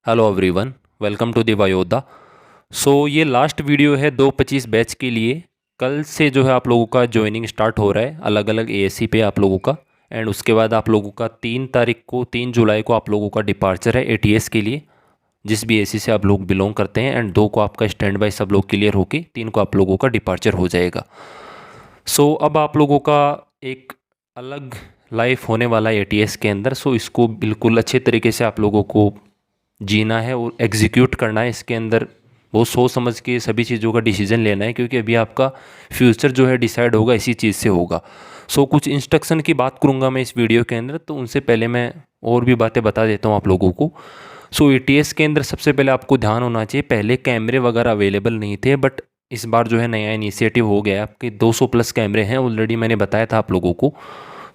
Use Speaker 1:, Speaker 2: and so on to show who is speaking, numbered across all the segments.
Speaker 1: Hello everyone, welcome to the वायोदा। ये last video है 225 बैच के लिए। कल से जो है आप लोगों का ज्वाइनिंग स्टार्ट हो रहा है अलग अलग एएससी पे आप लोगों का। एंड उसके बाद आप लोगों का 3 तारीख को 3 जुलाई को आप लोगों का डिपार्चर है एटीएस के लिए, जिस भी एएससी से आप लोग बिलोंग करते हैं। एंड 2 को आपका स्टैंड बाय सब लोग क्लियर होके 3 को आप लोगों का डिपार्चर हो जाएगा। अब आप लोगों का एक अलग लाइफ होने वाला है एटीएस के अंदर। इसको बिल्कुल अच्छे तरीके से आप लोगों को जीना है और एग्जीक्यूट करना है। इसके अंदर बहुत सोच समझ के सभी चीज़ों का डिसीजन लेना है, क्योंकि अभी आपका फ्यूचर जो है डिसाइड होगा इसी चीज़ से होगा। कुछ इंस्ट्रक्शन की बात करूंगा मैं इस वीडियो के अंदर, तो उनसे पहले मैं और भी बातें बता देता हूँ आप लोगों को। एटीएस के अंदर सबसे पहले आपको ध्यान होना चाहिए, पहले कैमरे वगैरह अवेलेबल नहीं थे, बट इस बार जो है नया इनिशिएटिव हो गया है। आपके 200 प्लस कैमरे हैं ऑलरेडी, मैंने बताया था आप लोगों को।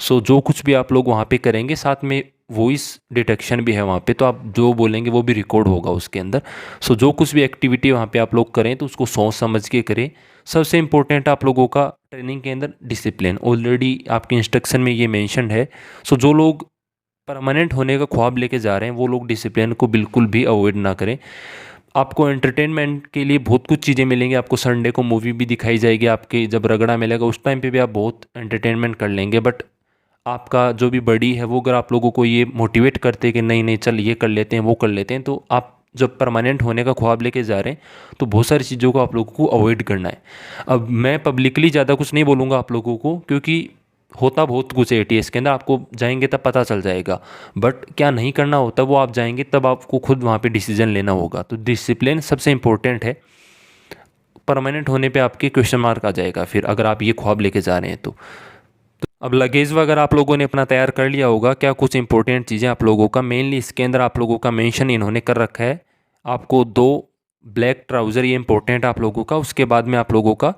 Speaker 1: जो कुछ भी आप लोग वहाँ पे करेंगे, साथ में वॉइस डिटेक्शन भी है वहाँ पे, तो आप जो बोलेंगे वो भी रिकॉर्ड होगा उसके अंदर। जो कुछ भी एक्टिविटी वहाँ पे आप लोग करें तो उसको सोच समझ के करें। सबसे इम्पोर्टेंट आप लोगों का ट्रेनिंग के अंदर डिसिप्लिन, ऑलरेडी आपके इंस्ट्रक्शन में ये मेंशन्ड है। जो लोग परमानेंट होने का ख्वाब लेके जा रहे हैं वो लोग डिसिप्लिन को बिल्कुल भी अवॉइड ना करें। आपको एंटरटेनमेंट के लिए बहुत कुछ चीज़ें मिलेंगी। आपको संडे को मूवी भी दिखाई जाएगी, आपके जब रगड़ा मिलेगा उस टाइम पे भी आप बहुत एंटरटेनमेंट कर लेंगे। बट आपका जो भी बड़ी है वो अगर आप लोगों को ये मोटिवेट करते कि नहीं नहीं चल ये कर लेते हैं वो कर लेते हैं, तो आप जब परमानेंट होने का ख्वाब लेके जा रहे हैं तो बहुत सारी चीज़ों को आप लोगों को अवॉइड करना है। अब मैं पब्लिकली ज़्यादा कुछ नहीं बोलूँगा आप लोगों को, क्योंकि होता बहुत कुछ है एटीएस के अंदर, आपको जाएंगे तब पता चल जाएगा। बट क्या नहीं करना होता वो आप जाएंगे तब आपको खुद वहाँ पे डिसीजन लेना होगा। तो डिसिप्लिन सबसे इम्पोर्टेंट है। परमानेंट होने पे आपके क्वेश्चन मार्क आ जाएगा फिर, अगर आप ये ख्वाब लेके जा रहे हैं तो। अब लगेज वगैरह आप लोगों ने अपना तैयार कर लिया होगा। क्या कुछ इंपॉर्टेंट चीज़ें आप लोगों का, मेनली इसके अंदर आप लोगों का मेंशन इन्होंने कर रखा है। आपको 2 ब्लैक ट्राउज़र, ये इंपॉर्टेंट आप लोगों का। उसके बाद में आप लोगों का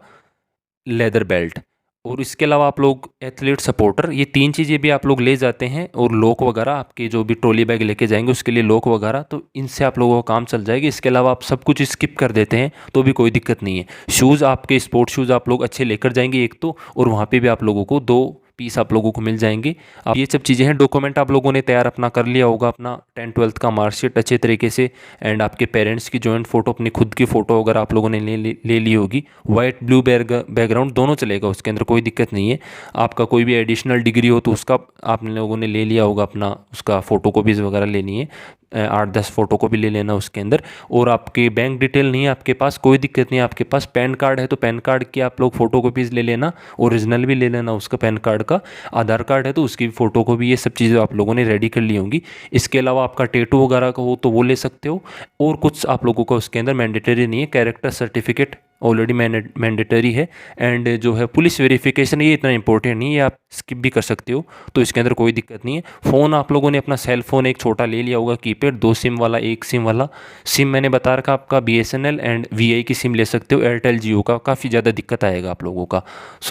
Speaker 1: लेदर बेल्ट, और इसके अलावा आप लोग एथलीट सपोर्टर, ये 3 चीज़ें भी आप लोग ले जाते हैं। और लॉक वगैरह, आपके जो भी ट्रॉली बैग लेके जाएंगे उसके लिए लॉक वगैरह, तो इनसे आप लोगों का काम चल जाएगी। इसके अलावा आप सब कुछ स्किप कर देते हैं तो भी कोई दिक्कत नहीं है। शूज़, आपके स्पोर्ट्स शूज़ आप लोग अच्छे लेकर जाएंगे एक तो, और वहाँ पे भी आप लोगों को 2 पीस आप लोगों को मिल जाएंगे। अब ये सब चीज़ें हैं। डॉक्यूमेंट आप लोगों ने तैयार अपना कर लिया होगा, अपना 10th-12th का मार्कशीट अच्छे तरीके से। एंड आपके पेरेंट्स की जॉइंट फ़ोटो, अपनी खुद की फ़ोटो अगर आप लोगों ने ले ली होगी। वाइट ब्लू बैकग्राउंड दोनों चलेगा, उसके अंदर कोई दिक्कत नहीं है। आपका कोई भी एडिशनल डिग्री हो तो उसका आप लोगों ने ले लिया होगा, अपना उसका फ़ोटो कॉपीज़ वगैरह लेनी है। 8-10 फ़ोटो को भी ले लेना उसके अंदर। और आपके बैंक डिटेल नहीं है आपके पास, कोई दिक्कत नहीं है। आपके पास पैन कार्ड है तो पैन कार्ड की आप लोग फ़ोटो कॉपीज़ ले लेना, ओरिजिनल भी ले लेना उसका पैन कार्ड का। आधार कार्ड है तो उसकी फ़ोटो को भी, ये सब चीज़ें आप लोगों ने रेडी कर ली होंगी। इसके अलावा आपका टैटू वगैरह का हो तो वो ले सकते हो। और कुछ आप लोगों का उसके अंदर मैंडेटरी नहीं है। कैरेक्टर सर्टिफिकेट ऑलरेडी मैंडेटरी है। एंड जो है पुलिस वेरिफिकेशन, ये इतना इंपॉर्टेंट नहीं है, आप स्किप भी कर सकते हो, तो इसके अंदर कोई दिक्कत नहीं है। फ़ोन आप लोगों ने अपना सेल फ़ोन एक छोटा ले लिया होगा, कीपैड, 2 सिम वाला, 1 सिम वाला। सिम मैंने बता रखा आपका बीएसएनएल एंड वीआई की सिम ले सकते हो, एयरटेल जियो का काफ़ी ज़्यादा दिक्कत आएगा आप लोगों का।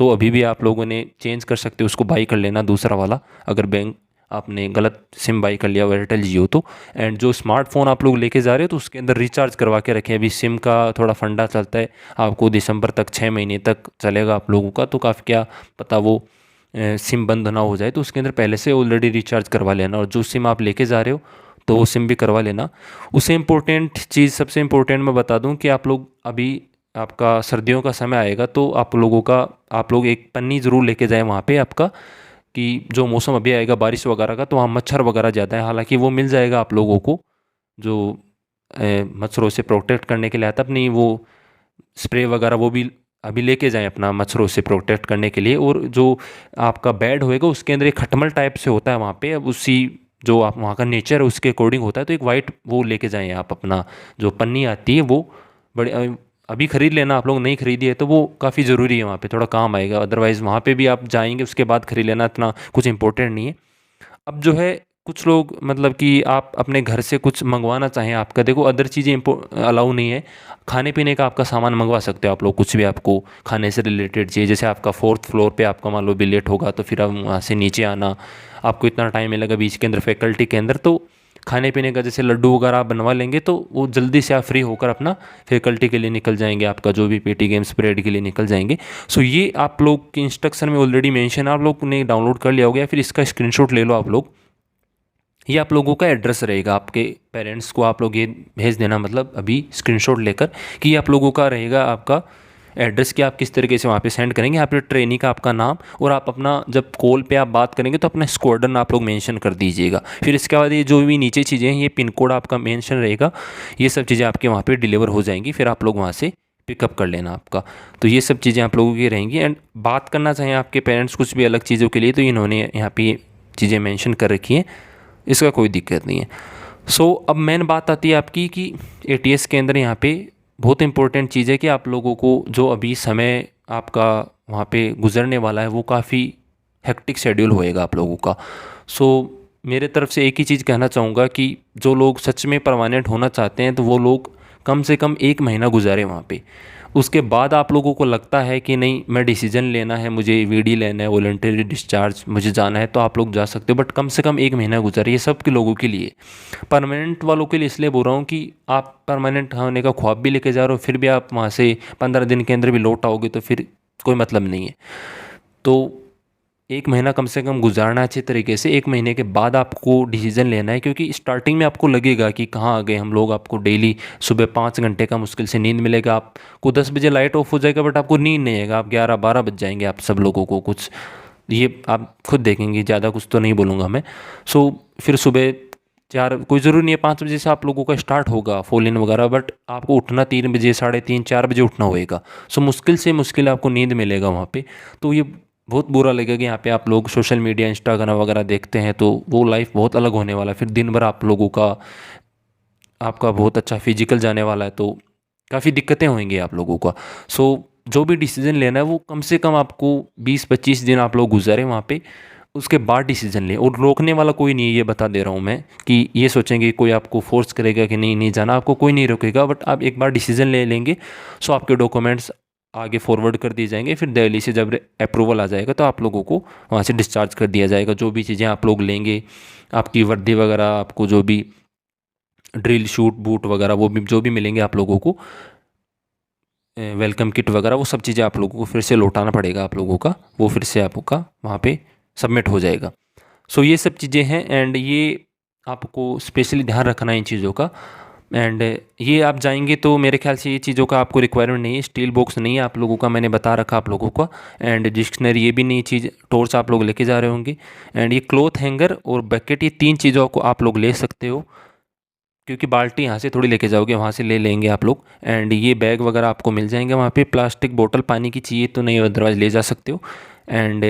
Speaker 1: अभी भी आप लोगों ने चेंज कर सकते हो, उसको बाई कर लेना दूसरा वाला, अगर बैंक आपने गलत सिम बाई कर लिया एयरटेल जियो तो। एंड जो स्मार्टफोन आप लोग लेके जा रहे हो तो उसके अंदर रिचार्ज करवा के रखें। अभी सिम का थोड़ा फंडा चलता है, आपको दिसंबर तक 6 महीने तक चलेगा आप लोगों का, तो काफ़ी क्या पता वो सिम बंद ना हो जाए, तो उसके अंदर पहले से ऑलरेडी रिचार्ज करवा लेना। और जो सिम आप लेके जा रहे हो तो वो सिम भी करवा लेना। उससे इम्पोर्टेंट चीज़, सबसे इम्पोर्टेंट मैं बता दूं कि आप लोग अभी, आपका सर्दियों का समय आएगा तो आप लोग एक पन्नी ज़रूर लेके जाएं वहाँ पे आपका, कि जो मौसम अभी आएगा बारिश वगैरह का, तो वहाँ मच्छर वगैरह ज़्यादा है। हालांकि वो मिल जाएगा आप लोगों को, जो मच्छरों से प्रोटेक्ट करने के लिए आता है, अपनी वो स्प्रे वगैरह वो भी अभी लेके जाएं अपना, मच्छरों से प्रोटेक्ट करने के लिए। और जो आपका बेड होएगा उसके अंदर एक खटमल टाइप से होता है वहाँ पे, अब उसी जो आप वहाँ का नेचर है उसके अकॉर्डिंग होता है, तो एक वाइट वो लेके जाएं आप अपना, जो पन्नी आती है वो। बड़े अभी ख़रीद लेना, आप लोग नहीं खरीदी है तो वो काफ़ी ज़रूरी है, वहाँ पे थोड़ा काम आएगा। अदरवाइज़ वहाँ पे भी आप जाएंगे उसके बाद खरीद लेना, इतना कुछ इंपॉर्टेंट नहीं है। अब जो है कुछ लोग मतलब कि आप अपने घर से कुछ मंगवाना चाहें, आपका देखो अदर चीज़ें अलाउ नहीं है। खाने पीने का आपका सामान मंगवा सकते हो आप लोग, कुछ भी आपको खाने से रिलेटेड चाहिए। जैसे आपका 4th फ्लोर पे आपका मान लो भी लेट होगा तो फिर आप वहाँ से नीचे आना, आपको इतना टाइम मिलेगा बीच के अंदर फैकल्टी के अंदर, तो खाने पीने का जैसे लड्डू वगैरह आप बनवा लेंगे तो वो जल्दी से आप फ्री होकर अपना फैकल्टी के लिए निकल जाएंगे, आपका जो भी पीटी गेम्स परेड के लिए निकल जाएंगे। ये आप लोग के इंस्ट्रक्शन में ऑलरेडी मेंशन है, आप लोग ने डाउनलोड कर लिया होगा या फिर इसका स्क्रीनशॉट ले लो आप लोग। ये आप लोगों का एड्रेस रहेगा। आपके पेरेंट्स को आप लोग ये भेज देना, मतलब अभी स्क्रीनशॉट लेकर, कि ये आप लोगों का रहेगा आपका एड्रेस, कि आप किस तरीके से वहाँ पे सेंड करेंगे। यहाँ पे ट्रेनी का आपका नाम, और आप अपना जब कॉल पे आप बात करेंगे तो अपना स्क्वाड्रन आप लोग मेंशन कर दीजिएगा। फिर इसके बाद ये जो भी नीचे चीज़ें हैं, ये पिन कोड आपका मेंशन रहेगा, ये सब चीज़ें आपके वहाँ पे डिलीवर हो जाएंगी, फिर आप लोग वहाँ से पिकअप कर लेना आपका। तो ये सब चीज़ें आप लोगों की रहेंगी। एंड बात करना चाहें आपके पेरेंट्स कुछ भी अलग चीज़ों के लिए, तो इन्होंने यहाँ पे ये चीज़ें मेंशन कर रखी हैं, इसका कोई दिक्कत नहीं है। सो अब मेन बात आती है आपकी कि एटीएस के अंदर यहाँ पे बहुत इंपॉर्टेंट चीज़ है कि आप लोगों को जो अभी समय आपका वहाँ पे गुजरने वाला है वो काफ़ी हेक्टिक शेड्यूल होएगा आप लोगों का। सो मेरे तरफ से एक ही चीज़ कहना चाहूँगा कि जो लोग सच में परमानेंट होना चाहते हैं तो वो लोग कम से कम 1 महीना गुजारे वहाँ पे। उसके बाद आप लोगों को लगता है कि नहीं, मैं डिसीजन लेना है, मुझे वीडी लेना है, वॉलंटरी डिस्चार्ज मुझे जाना है, तो आप लोग जा सकते हो। बट कम से कम 1 महीना गुजारे, ये सब के लोगों के लिए। परमानेंट वालों के लिए इसलिए बोल रहा हूँ कि आप परमानेंट होने का ख्वाब भी लेके जा रहे हो, फिर भी आप वहाँ से 15 दिन के अंदर भी लौट आओगे तो फिर कोई मतलब नहीं है। तो 1 महीना कम से कम गुजारना अच्छे तरीके से। 1 महीने के बाद आपको डिसीज़न लेना है, क्योंकि स्टार्टिंग में आपको लगेगा कि कहाँ आ गए हम लोग। आपको डेली सुबह 5 घंटे का मुश्किल से नींद मिलेगा। आपको 10 बजे लाइट ऑफ हो जाएगा, बट आपको नींद नहीं आएगा। आप 11-12 बज जाएंगे आप सब लोगों को। कुछ ये आप खुद देखेंगे, ज़्यादा कुछ तो नहीं बोलूँगा मैं। सो फिर सुबह 4, कोई ज़रूरी नहीं है 5 बजे से आप लोगों का स्टार्ट होगा फॉल इन वगैरह, बट आपको उठना 3 बजे, 3:30-4 बजे उठना होएगा। सो मुश्किल से मुश्किल आपको नींद मिलेगा वहाँ पे। तो ये बहुत बुरा लगेगा कि यहाँ पे आप लोग सोशल मीडिया, इंस्टाग्राम वगैरह देखते हैं, तो वो लाइफ बहुत अलग होने वाला है। फिर दिन भर आप लोगों का, आपका बहुत अच्छा फिजिकल जाने वाला है, तो काफ़ी दिक्कतें होंगी आप लोगों का। सो जो भी डिसीज़न लेना है वो कम से कम आपको 20-25 दिन आप लोग गुजारे वहाँ पे, उसके बाद डिसीज़न लें। और रोकने वाला कोई नहीं है, ये बता दे रहा हूँ मैं, कि ये सोचेंगे कोई आपको फोर्स करेगा कि नहीं नहीं जाना, आपको कोई नहीं रोकेगा। बट आप एक बार डिसीज़न ले लेंगे, सो आपके डॉक्यूमेंट्स आगे फॉरवर्ड कर दिए जाएंगे। फिर दिल्ली से जब अप्रूवल आ जाएगा तो आप लोगों को वहाँ से डिस्चार्ज कर दिया जाएगा। जो भी चीज़ें आप लोग लेंगे, आपकी वर्दी वगैरह, आपको जो भी ड्रिल शूट बूट वगैरह, वो भी जो भी मिलेंगे आप लोगों को, वेलकम किट वगैरह, वो सब चीज़ें आप लोगों को फिर से लौटाना पड़ेगा आप लोगों का। वो फिर से आपका वहाँ पे सबमिट हो जाएगा। सो ये सब चीज़ें हैं, एंड ये आपको स्पेशली ध्यान रखना है इन चीज़ों का। एंड ये आप जाएंगे तो मेरे ख्याल से ये चीज़ों का आपको रिक्वायरमेंट नहीं है। स्टील बॉक्स नहीं है आप लोगों का, मैंने बता रखा आप लोगों का। एंड डिक्शनरी ये भी नहीं चीज़, टॉर्च आप लोग लेके जा रहे होंगे। एंड ये क्लॉथ हैंगर और बकेट, ये 3 चीज़ों को आप लोग ले सकते हो, क्योंकि बाल्टी यहाँ से थोड़ी लेके जाओगे, वहाँ से ले लेंगे आप लोग। एंड ये बैग वगैरह आपको मिल जाएंगे वहाँ पे। प्लास्टिक बोतल पानी की चाहिए तो नहीं, अदरवाइज़ ले जा सकते हो। एंड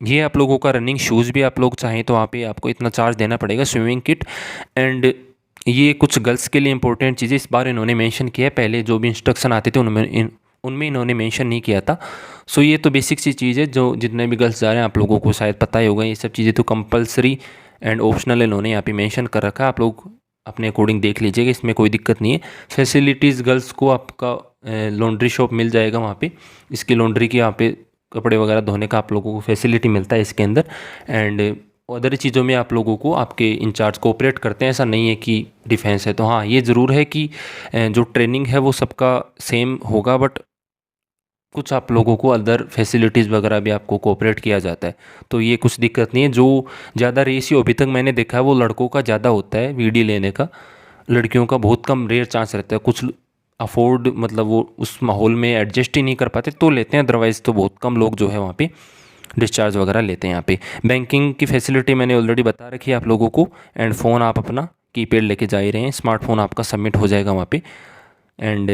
Speaker 1: ये आप लोगों का रनिंग शूज़ भी आप लोग चाहें तो वहाँ पे आपको इतना चार्ज देना पड़ेगा। स्विमिंग किट, एंड ये कुछ गर्ल्स के लिए इंपॉर्टेंट चीज़ें इस बार इन्होंने मेंशन किया है। पहले जो भी इंस्ट्रक्शन आते थे उनमें इन्होंने मेंशन नहीं किया था। सो ये तो बेसिक सी चीज़ है जो जितने भी गर्ल्स जा रहे हैं आप लोगों को शायद पता ही होगा। ये सब चीज़ें तो कंपलसरी एंड ऑप्शनल इन्होंने यहाँ पे मेंशन कर रखा है। आप लोग अपने अकॉर्डिंग देख लीजिएगा, इसमें कोई दिक्कत नहीं है। फैसिलिटीज़ गर्ल्स को आपका लॉन्ड्री शॉप मिल जाएगा वहाँ पे। इसकी लॉन्ड्री की यहाँ पे कपड़े वगैरह धोने का आप लोगों को फैसिलिटी मिलता है इसके अंदर। एंड अदर चीज़ों में आप लोगों को आपके इंचार्ज कोऑपरेट करते हैं। ऐसा नहीं है कि डिफेंस है। तो हाँ, ये ज़रूर है कि जो ट्रेनिंग है वो सबका सेम होगा, बट कुछ आप लोगों को अदर फैसिलिटीज़ वगैरह भी आपको कोऑपरेट किया जाता है। तो ये कुछ दिक्कत नहीं है। जो ज़्यादा रेशियो अभी तक मैंने देखा है वो लड़कों का ज़्यादा होता है वीडी लेने का, लड़कियों का बहुत कम, रेयर चांस रहता है। कुछ अफोर्ड, मतलब वो उस माहौल में एडजस्ट ही नहीं कर पाते तो लेते हैं, अदरवाइज़ तो बहुत कम लोग जो है वहाँ पे डिस्चार्ज वगैरह लेते हैं यहाँ पे। बैंकिंग की फैसिलिटी मैंने ऑलरेडी बता रखी है आप लोगों को। एंड फ़ोन आप अपना कीपैड लेके जा ही रहे हैं, स्मार्टफोन आपका सबमिट हो जाएगा वहाँ पे। एंड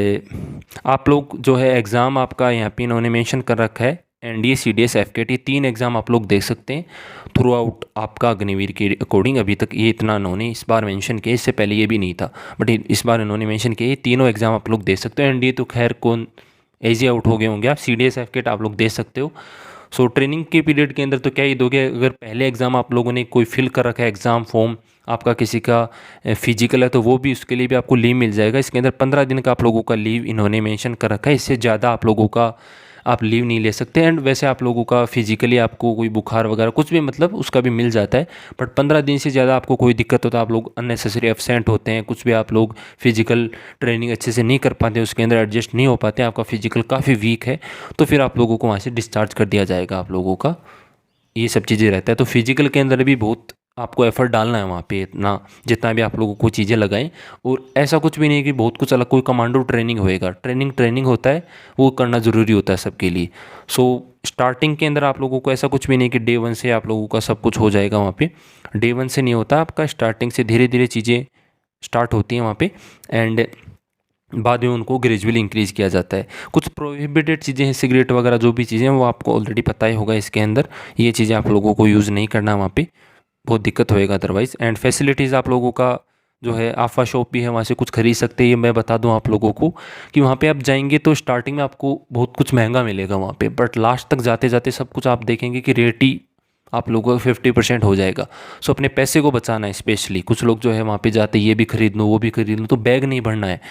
Speaker 1: आप लोग जो है एग्ज़ाम आपका यहाँ पे इन्होंने मेंशन कर रखा है, एनडीए CDS FKT, 3 एग्ज़ाम आप लोग दे सकते हैं थ्रू आउट आपका अग्निवीर के अकॉर्डिंग। अभी तक ये इतना इन्होंने इस बार मेंशन किया, इससे पहले ये भी नहीं था, बट इस बार इन्होंने मेंशन किया ये तीनों एग्ज़ाम आप लोग दे सकते हो। एनडीए तो खैर कौन एजी आउट हो गए होंगे, आप CDS FKT आप लोग दे सकते हो। सो ट्रेनिंग के पीरियड के अंदर तो क्या ही दोगे, अगर पहले एग्ज़ाम आप लोगों ने कोई फिल कर रखा है एग्ज़ाम फॉर्म आपका किसी का फिजिकल है, तो वो भी उसके लिए भी आपको लीव मिल जाएगा। इसके अंदर 15 दिन का आप लोगों का लीव इन्होंने मेंशन कर रखा है, इससे ज़्यादा आप लोगों का आप लीव नहीं ले सकते। एंड वैसे आप लोगों का फिजिकली आपको कोई बुखार वगैरह कुछ भी, मतलब उसका भी मिल जाता है, बट 15 दिन से ज़्यादा आपको कोई दिक्कत होता है, आप लोग अननेसेसरी एब्सेंट होते हैं, कुछ भी आप लोग फिजिकल ट्रेनिंग अच्छे से नहीं कर पाते, उसके अंदर एडजस्ट नहीं हो पाते, आपका फिजिकल काफ़ी वीक है, तो फिर आप लोगों को वहाँ से डिस्चार्ज कर दिया जाएगा आप लोगों का। ये सब चीज़ें रहता है। तो फिजिकल के अंदर भी बहुत आपको एफर्ट डालना है वहाँ पे इतना, जितना भी आप लोगों को चीज़ें लगाएं। और ऐसा कुछ भी नहीं कि बहुत कुछ अलग कोई कमांडो ट्रेनिंग होएगा, ट्रेनिंग होता है, वो करना ज़रूरी होता है सबके लिए। सो स्टार्टिंग के अंदर आप लोगों को ऐसा कुछ भी नहीं कि डे वन से आप लोगों का सब कुछ हो जाएगा वहाँ पे। डे वन से नहीं होता आपका, स्टार्टिंग से धीरे धीरे चीज़ें स्टार्ट होती हैं वहाँ पे, एंड बाद में उनको ग्रेजुअली इंक्रीज़ किया जाता है। कुछ प्रोहिबिटेड चीज़ें हैं, सिगरेट वगैरह जो भी चीज़ें हैं वो आपको ऑलरेडी पता ही होगा इसके अंदर, ये चीज़ें आप लोगों को यूज़ नहीं करना वहाँ पे, बहुत दिक्कत होएगा अदरवाइज़। एंड फैसिलिटीज़ आप लोगों का जो है, आफा शॉप भी है, वहाँ से कुछ खरीद सकते हैं। ये मैं बता दूँ आप लोगों को कि वहाँ पे आप जाएंगे तो स्टार्टिंग में आपको बहुत कुछ महंगा मिलेगा वहाँ पे, बट लास्ट तक जाते जाते सब कुछ आप देखेंगे कि रेट ही आप लोगों का 50% हो जाएगा। सो अपने पैसे को बचाना है। स्पेशली कुछ लोग जो है वहाँ पे जाते ये भी खरीद लूँ वो भी खरीद लूँ, तो बैग नहीं भरना है।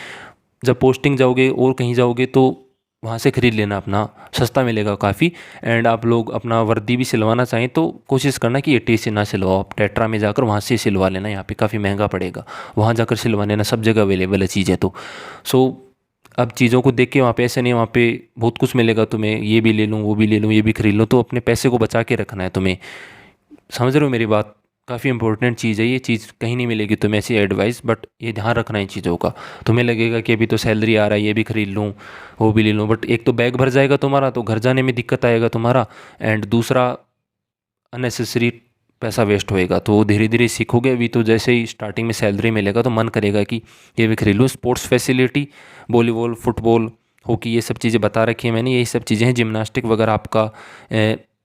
Speaker 1: जब पोस्टिंग जाओगे और कहीं जाओगे तो वहाँ से ख़रीद लेना, अपना सस्ता मिलेगा काफ़ी। एंड आप लोग अपना वर्दी भी सिलवाना चाहें तो कोशिश करना कि एटी से ना सिलवाओ, आप टेट्रा में जाकर वहाँ से सिलवा लेना, यहाँ पे काफ़ी महंगा पड़ेगा, वहाँ जाकर सिलवा लेना, सब जगह अवेलेबल है चीज़ें। तो सो अब चीज़ों को देख के वहाँ पे ऐसे नहीं, वहाँ पे बहुत कुछ मिलेगा तुम्हें, ये भी ले लूँ वो भी ले लूँ ये भी खरीद लूँ, तो अपने पैसे को बचा के रखना है तुम्हें। समझ रहे हो मेरी बात? काफ़ी इंपॉर्टेंट चीज़ है ये चीज़, कहीं नहीं मिलेगी तुम्हें ऐसी एडवाइस, बट ये ध्यान रखना है इन चीज़ों का। तुम्हें लगेगा कि अभी तो सैलरी आ रहा है ये भी खरीद लूँ वो भी ले लूँ, बट एक तो बैग भर जाएगा तुम्हारा, तो घर जाने में दिक्कत आएगा तुम्हारा, एंड दूसरा अननेसेसरी पैसा वेस्ट होएगा। तो धीरे धीरे सीखोगे, अभी तो जैसे ही स्टार्टिंग में सैलरी मिलेगा तो मन करेगा कि ये भी खरीद लूँ। Sports facility, volleyball, football, hockey, ये सब चीज़ें बता रखी है मैंने, यही सब चीज़ें हैं। जिम्नास्टिक वगैरह आपका,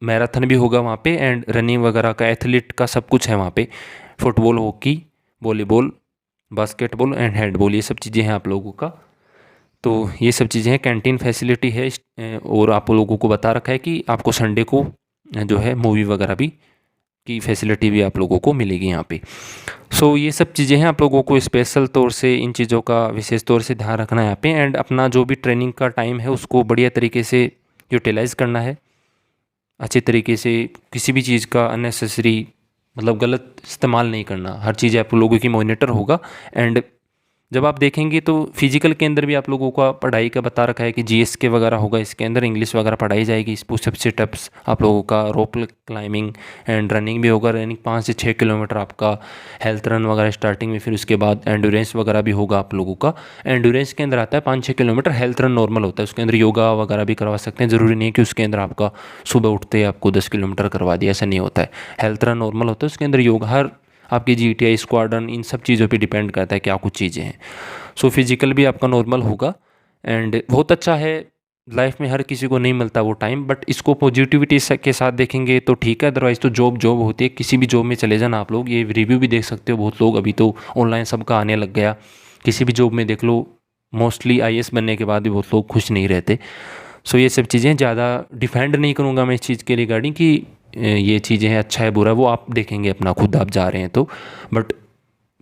Speaker 1: मैराथन भी होगा वहाँ पे, एंड रनिंग वगैरह का, एथलीट का सब कुछ है वहाँ पे। Football, hockey, volleyball, basketball and handball, ये सब चीज़ें हैं आप लोगों का। तो ये सब चीज़ें हैं। कैंटीन फैसिलिटी है, और आप लोगों को बता रखा है कि आपको संडे को जो है मूवी वगैरह भी की फैसिलिटी भी आप लोगों को मिलेगी यहाँ पे। सो ये सब चीज़ें हैं, आप लोगों को स्पेशल तौर से इन चीज़ों का विशेष तौर से ध्यान रखना है यहाँ पे। एंड अपना जो भी ट्रेनिंग का टाइम है उसको बढ़िया तरीके से यूटिलाइज़ करना है, अच्छे तरीके से। किसी भी चीज़ का अननेसेसरी मतलब गलत इस्तेमाल नहीं करना, हर चीज़ आप लोगों की मॉनिटर होगा। एंड जब आप देखेंगे तो फिजिकल के अंदर भी आप लोगों का पढ़ाई का बता रखा है कि जीएसके वगैरह होगा, इसके अंदर इंग्लिश वगैरह पढ़ाई जाएगी, पुशअप सिटअप्स आप लोगों का, रोप क्लाइंबिंग एंड रनिंग भी होगा। रनिंग 5 से 6 किलोमीटर आपका, हेल्थ रन वगैरह स्टार्टिंग में, फिर उसके बाद एंडोरेंस वगैरह भी होगा आप लोगों का। एंडोरेंस के अंदर आता है 5-6 किलोमीटर, हेल्थ रन नॉर्मल होता है, उसके अंदर योगा वगैरह भी करवा सकते हैं। ज़रूरी नहीं है कि उसके अंदर आपका सुबह उठते ही आपको 10 किलोमीटर करवा दिया, ऐसा नहीं होता है। हेल्थ रन नॉर्मल होता है, उसके अंदर योगा, हर आपकी जीटीआई, स्क्वाड्रन, इन सब चीज़ों पे डिपेंड करता है क्या कुछ चीज़ें हैं। सो फिजिकल भी आपका नॉर्मल होगा, एंड बहुत अच्छा है। लाइफ में हर किसी को नहीं मिलता वो टाइम, बट इसको पॉजिटिविटी के साथ देखेंगे तो ठीक है। अदरवाइज़ तो जॉब होती है, किसी भी जॉब में चले जाना आप लोग, ये रिव्यू भी देख सकते हो। बहुत लोग अभी तो ऑनलाइन सबका आने लग गया, किसी भी जॉब में देख लो, मोस्टली आईएएस बनने के बाद भी बहुत लोग खुश नहीं रहते। सो ये सब चीज़ें ज़्यादा डिफेंड नहीं करूँगा मैं इस चीज़ के रिगार्डिंग कि ये चीज़ें हैं, अच्छा है बुरा है, वो आप देखेंगे अपना खुद, आप जा रहे हैं तो। बट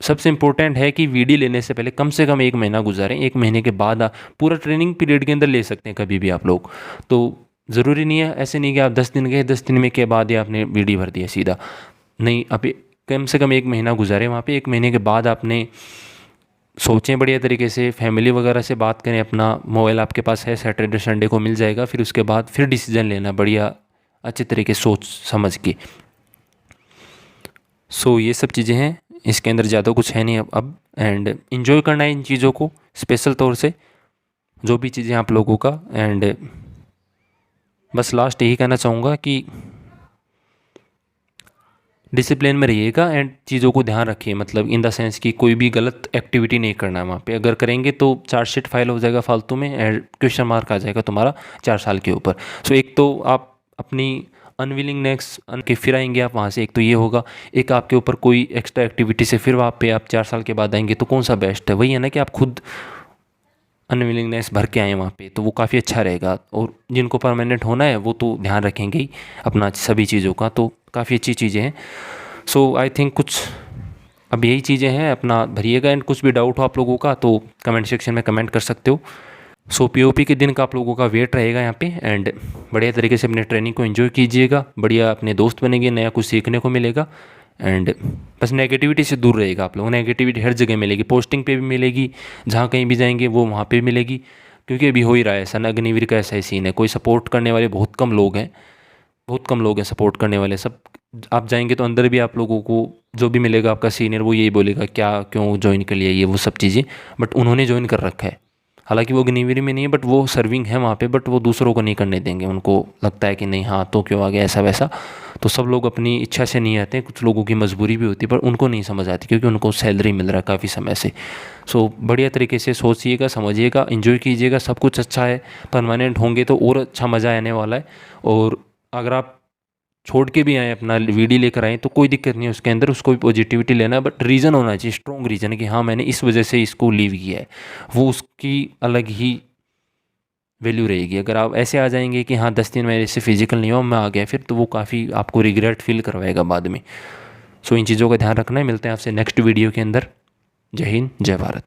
Speaker 1: सबसे इम्पोर्टेंट है कि वीडी लेने से पहले कम से कम 1 महीना गुजारें। 1 महीने के बाद आप पूरा ट्रेनिंग पीरियड के अंदर ले सकते हैं कभी भी आप लोग। तो ज़रूरी नहीं है, ऐसे नहीं कि आप 10 दिन गए, 10 दिन में के बाद ही आपने वीडी भर दिया सीधा, नहीं। अभी कम से कम 1 महीना गुजारें वहाँ पे। 1 महीने के बाद आपने सोचें बढ़िया तरीके से, फैमिली वगैरह से बात करें, अपना मोबाइल आपके पास है, सैटरडे संडे को मिल जाएगा, फिर उसके बाद फिर डिसीजन लेना बढ़िया अच्छे तरीके सोच समझ के। सो ये सब चीज़ें हैं, इसके अंदर ज़्यादा कुछ है नहीं अब। एंड इन्जॉय करना है इन चीज़ों को स्पेशल तौर से, जो भी चीज़ें आप लोगों का। एंड बस लास्ट यही कहना चाहूँगा कि डिसिप्लिन में रहिएगा एंड चीज़ों को ध्यान रखिए, मतलब इन द सेंस कि कोई भी गलत एक्टिविटी नहीं करना है वहाँ पे। अगर करेंगे तो चार्जशीट फाइल हो जाएगा फालतू में, एंड क्वेश्चन मार्क आ जाएगा तुम्हारा 4 साल के ऊपर। सो एक तो आप अपनी अनविलिंगनेस के फिर आएंगे आप वहाँ से, एक तो ये होगा। एक आपके ऊपर कोई एक्स्ट्रा एक्टिविटी से फिर वहाँ पे आप 4 साल के बाद आएंगे, तो कौन सा बेस्ट है? वही है ना कि आप खुद अनविलिंगनेस भर के आए वहाँ पे, तो वो काफ़ी अच्छा रहेगा। और जिनको परमानेंट होना है वो तो ध्यान रखेंगे ही अपना सभी चीज़ों का, तो काफ़ी अच्छी चीज़ें हैं। सो आई थिंक कुछ अब यही चीज़ें हैं, अपना भरिएगा। एंड कुछ भी डाउट हो आप लोगों का तो कमेंट सेक्शन में कमेंट कर सकते हो। सो पीओपी के दिन का आप लोगों का वेट रहेगा यहाँ पे। एंड बढ़िया तरीके से अपने ट्रेनिंग को एंजॉय कीजिएगा, बढ़िया अपने दोस्त बनेंगे, नया कुछ सीखने को मिलेगा। एंड बस नेगेटिविटी से दूर रहेगा आप लोग। नेगेटिविटी हर जगह मिलेगी, पोस्टिंग पे भी मिलेगी, जहाँ कहीं भी जाएंगे वो वहाँ पे भी मिलेगी, क्योंकि अभी हो ही रहा है ऐसा। अग्निवीर का ऐसा ही सीन है, कोई सपोर्ट करने वाले बहुत कम लोग हैं, बहुत कम लोग हैं सपोर्ट करने वाले। सब आप जाएंगे तो अंदर भी आप लोगों को जो भी मिलेगा आपका सीनियर वो यही बोलेगा क्या क्यों ज्वाइन कर लिया ये वो सब चीज़ें, बट उन्होंने ज्वाइन कर रखा है। हालांकि वो अग्निवीर में नहीं है बट वो सर्विंग है वहाँ पे, बट वो दूसरों को नहीं करने देंगे। उनको लगता है कि नहीं हाँ तो क्यों आ गया ऐसा वैसा। तो सब लोग अपनी इच्छा से नहीं आते, कुछ लोगों की मजबूरी भी होती है, पर उनको नहीं समझ आती क्योंकि उनको सैलरी मिल रहा है काफ़ी समय से। सो बढ़िया तरीके से सोचिएगा, समझिएगा, इन्जॉय कीजिएगा, सब कुछ अच्छा है। परमानेंट होंगे तो और अच्छा मज़ा आने वाला है। और अगर आप छोड़ के भी आए अपना वीडी लेकर आए तो कोई दिक्कत नहीं है उसके अंदर, उसको भी पॉजिटिविटी लेना है, बट रीज़न होना चाहिए, स्ट्रॉन्ग रीज़न कि हाँ मैंने इस वजह से इसको लीव किया है, वो उसकी अलग ही वैल्यू रहेगी। अगर आप ऐसे आ जाएंगे कि हाँ 10 दिन मेरे से फिजिकल नहीं हुआ मैं आ गया, फिर तो वो काफ़ी आपको रिग्रेट फील करवाएगा बाद में। सो इन चीज़ों का ध्यान रखना है। मिलते हैं आपसे नेक्स्ट वीडियो के अंदर। जय हिंद, जय भारत।